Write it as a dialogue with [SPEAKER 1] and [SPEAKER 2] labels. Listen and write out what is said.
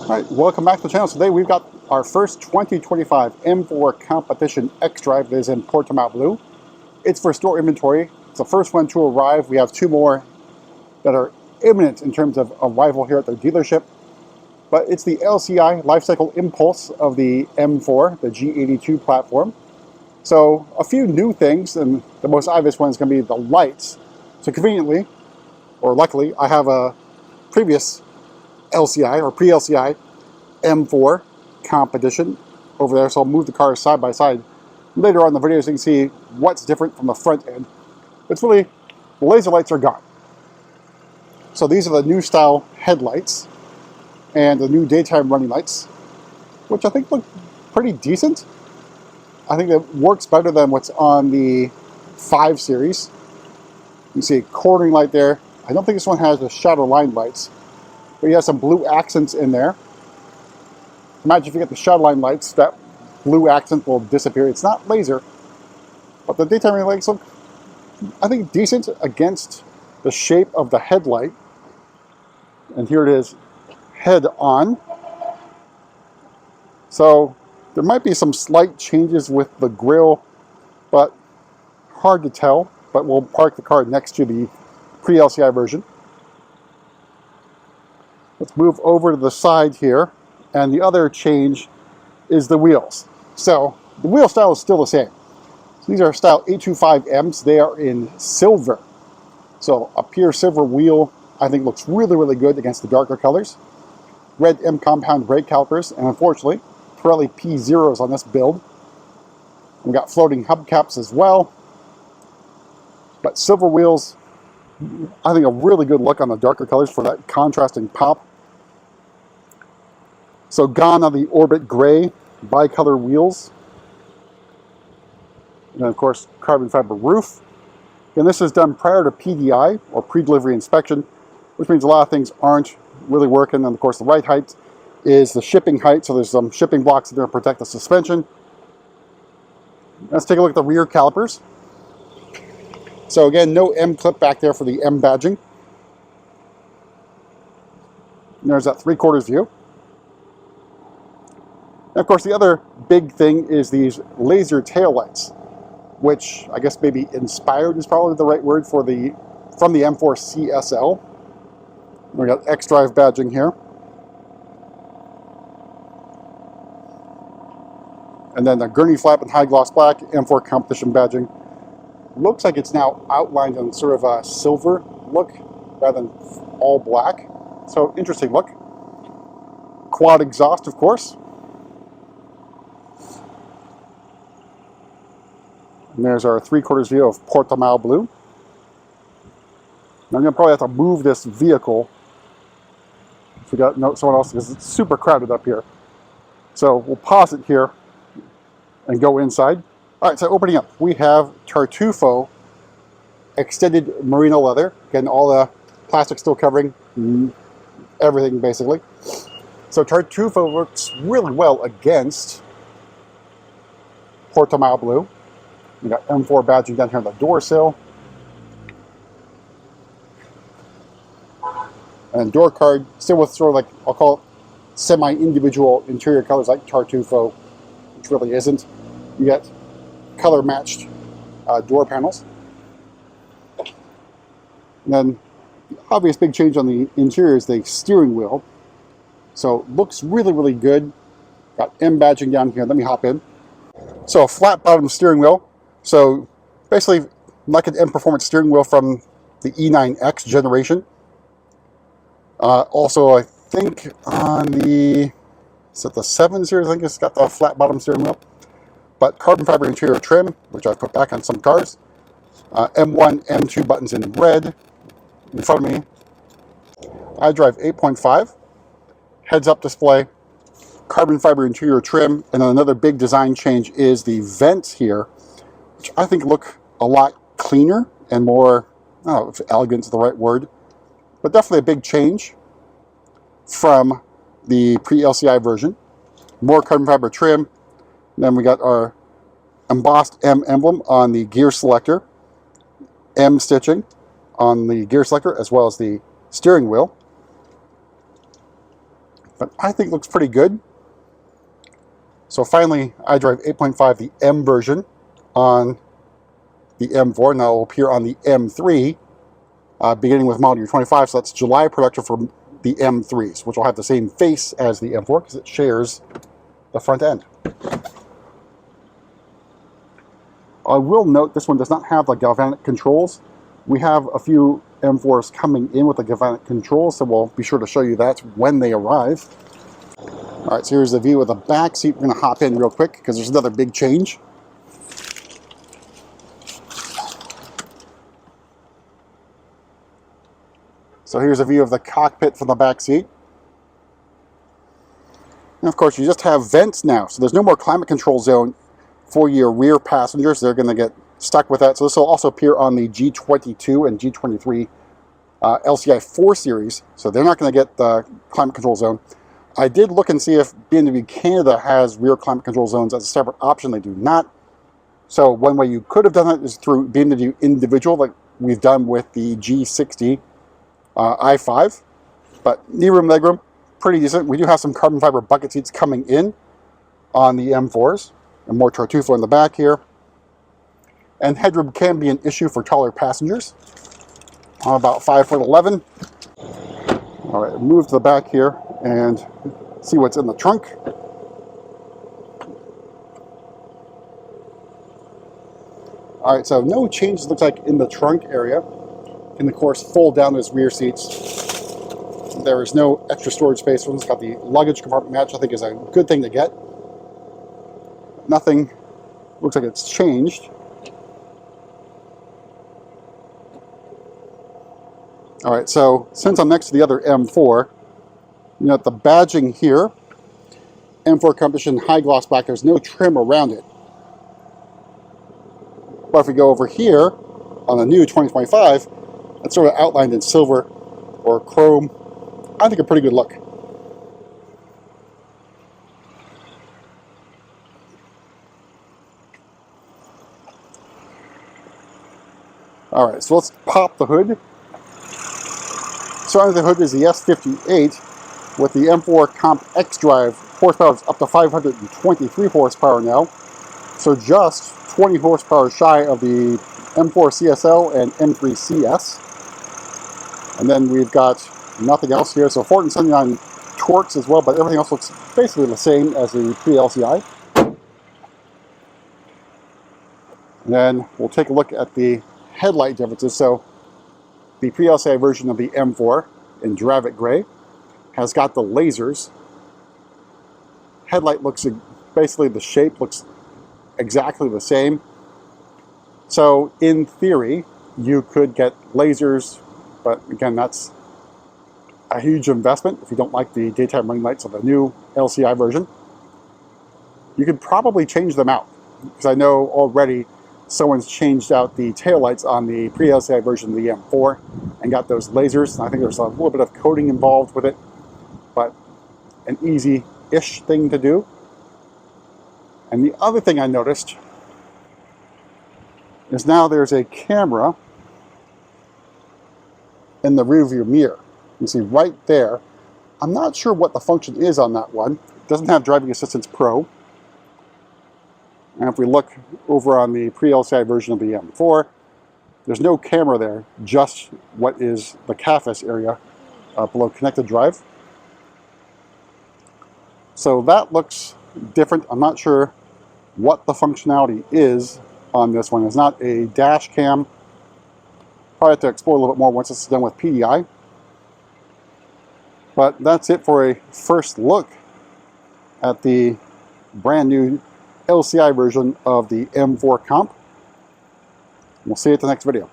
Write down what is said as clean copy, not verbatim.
[SPEAKER 1] Alright, welcome back to the channel. Today we've got our first 2025 M4 Competition xDrive that is in Portimao Blue. It's for store inventory. It's the first one to arrive. We have two more that are imminent in terms of arrival here at their dealership. But it's the LCI Lifecycle Impulse of the M4, the G82 platform. So a few new things, and the most obvious one is going to be the lights. So conveniently, or luckily, I have a previous LCI or pre-LCI M4 Competition over there, so I'll move the cars side by side later on in the video so you can see what's different from the front end. It's really, the laser lights are gone. So these are the new style headlights and the new daytime running lights, which I think look pretty decent. I think it works better than what's on the 5 Series. You can see a cornering light there. I don't think this one has the shadow line lights, but you have some blue accents in there. Imagine if you get the shadow line lights, that blue accent will disappear. It's not laser, but the daytime running lights look, I think, decent against the shape of the headlight. And here it is, head on. So there might be some slight changes with the grille, but hard to tell. But we'll park the car next to the pre-LCI version. Let's move over to the side here, and the other change is the wheels. So the wheel style is still the same. So these are style 825Ms. They are in silver. So a pure silver wheel, I think, looks really, really good against the darker colors. Red M compound brake calipers, and unfortunately, Pirelli P0s on this build. We got floating hubcaps as well. But silver wheels, I think, a really good look on the darker colors for that contrasting pop. So gone are the Orbit Gray bicolor wheels. And then, of course, carbon fiber roof. And this is done prior to PDI, or pre-delivery inspection, which means a lot of things aren't really working. And of course, the right height is the shipping height. So there's some shipping blocks there to protect the suspension. Let's take a look at the rear calipers. So again, no M clip back there for the M badging. And there's that 3/4 view. And of course, the other big thing is these laser taillights, which I guess maybe inspired is probably the right word for from the M4 CSL. We got xDrive badging here. And then the gurney flap and high gloss black, M4 Competition badging. Looks like it's now outlined in sort of a silver look rather than all black. So interesting look. Quad exhaust, of course. And there's our 3/4 view of Portimao Blue. I'm going to probably have to move this vehicle if we got someone else, because it's super crowded up here. So we'll pause it here and go inside. All right, so opening up, we have Tartufo extended merino leather. Again, all the plastic still covering everything, basically. So Tartufo works really well against Portimao Blue. We got M4 badging down here on the door sill. And door card, still with sort of like, I'll call it semi-individual interior colors like Tartufo, which really isn't. You get color matched door panels. And then the obvious big change on the interior is the steering wheel. So looks really, really good. Got M badging down here. Let me hop in. So a flat bottom steering wheel. So basically like an M Performance steering wheel from the E9X generation. Also, I think on the 7 Series, I think it's got the flat bottom steering wheel. But carbon fiber interior trim, which I've put back on some cars. M1, M2 buttons in red. In front of me, iDrive 8.5. Heads-up display. Carbon fiber interior trim. And then another big design change is the vents here, which I think look a lot cleaner and more, I don't know if elegant is the right word, but definitely a big change from the pre-LCI version. More carbon fiber trim. Then we got our embossed M emblem on the gear selector, M stitching on the gear selector, as well as the steering wheel. but I think it looks pretty good. So finally, iDrive 8.5, the M version on the M4. Now it will appear on the M3, beginning with model year 25. So that's July production for the M3s, which will have the same face as the M4 because it shares the front end. I will note this one does not have the galvanic controls. We have a few M4s coming in with the galvanic controls, so we'll be sure to show you that when they arrive. All right, so here's the view of the back seat. We're going to hop in real quick because there's another big change. So here's a view of the cockpit from the back seat. And of course, you just have vents now, so there's no more climate control zone for your rear passengers. They're going to get stuck with that. So this will also appear on the G82 and G23 LCI 4 series, so they're not going to get the climate control zone. I did look and see if BMW Canada has rear climate control zones as a separate option. They do not. So one way you could have done that is through BMW individual, like we've done with the G60 i5. But knee room, leg room, pretty decent. We do have some carbon fiber bucket seats coming in on the M4s, and more Tartufo in the back here. And headroom can be an issue for taller passengers. I'm about 5'11". All right, move to the back here and see what's in the trunk. All right, so no changes looks like in the trunk area. And of course, fold down those rear seats. There is no extra storage space. It's got the luggage compartment match, I think is a good thing to get. Nothing looks like it's changed. All right, so since I'm next to the other M4, you know, the badging here, M4 Competition high gloss black, there's no trim around it. But if we go over here on the new 2025, it's sort of outlined in silver or chrome. I think a pretty good look. All right, so let's pop the hood. So under the hood is the S58 with the M4 Comp xDrive. Horsepower is up to 523 horsepower now. So just 20 horsepower shy of the M4 CSL and M3 CS. And then we've got nothing else here. So 479 torques as well, but everything else looks basically the same as the pre-LCI. And then we'll take a look at the headlight differences. So the pre-LCI version of the M4 in Dravit Gray has got the lasers. Headlight looks basically, the shape looks exactly the same. So in theory, you could get lasers, but again, that's a huge investment if you don't like the daytime running lights of the new LCI version. You could probably change them out, because I know already someone's changed out the taillights on the pre-LCI version of the M4 and got those lasers. And I think there's a little bit of coding involved with it, but an easy-ish thing to do. And the other thing I noticed is now there's a camera in the rearview mirror. You see right there. I'm not sure what the function is on that one. It doesn't have Driving Assistance Pro. And if we look over on the pre-LCI version of the M4, there's no camera there, just what is the CAFS area below Connected Drive. So that looks different. I'm not sure what the functionality is on this one. It's not a dash cam. Probably have to explore a little bit more once it's done with PDI. But that's it for a first look at the brand new LCI version of the M4 Comp. We'll see you at the next video.